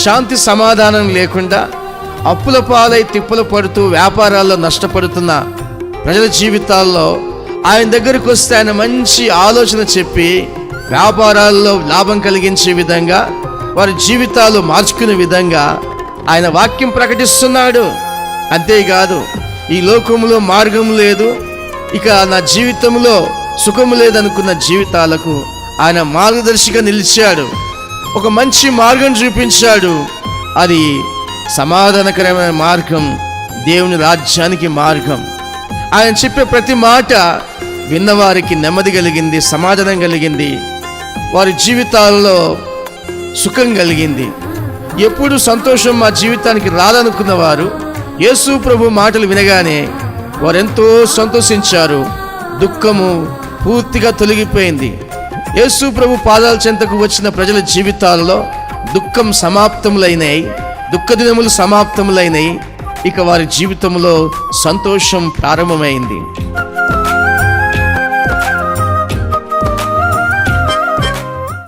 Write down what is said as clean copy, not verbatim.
శాంతి సమాధానం లేకుండా అప్పుల పాలై తిప్పలు పడుతూ వ్యాపారాల్లో నష్టపడుతున్న ప్రజల జీవితాల్లో ఆయన దగ్గరికి వస్తే ఆయన మంచి ఆలోచన చెప్పి వ్యాపారాల్లో లాభం కలిగించే విధంగా వారి జీవితాలు మార్చుకునే విధంగా ఆయన వాక్యం ప్రకటిస్తున్నాడు. అంతేకాదు, ఈ లోకంలో మార్గం లేదు, ఇక నా జీవితంలో సుఖం లేదనుకున్న జీవితాలకు ఆయన మార్గదర్శిగా నిలిచాడు. ఒక మంచి మార్గం చూపించాడు. అది సమాధానకరమైన మార్గం, దేవుని రాజ్యానికి మార్గం. ఆయన చెప్పే ప్రతి మాట విన్నవారికి నెమ్మది కలిగింది, సమాధానం కలిగింది, వారి జీవితాల్లో సుఖం కలిగింది. ఎప్పుడు సంతోషం మా జీవితానికి రాదనుకున్న వారు యేసు ప్రభు మాటలు వినగానే వారెంతో సంతోషించారు. దుఃఖము పూర్తిగా తొలగిపోయింది. యేసు ప్రభు పాదాల చెంతకు వచ్చిన ప్రజల జీవితాలలో దుఃఖం సమాప్తములైనాయి, దుఃఖ దినములు సమాప్తములైనాయి. ఇక వారి జీవితంలో సంతోషం ప్రారంభమైంది.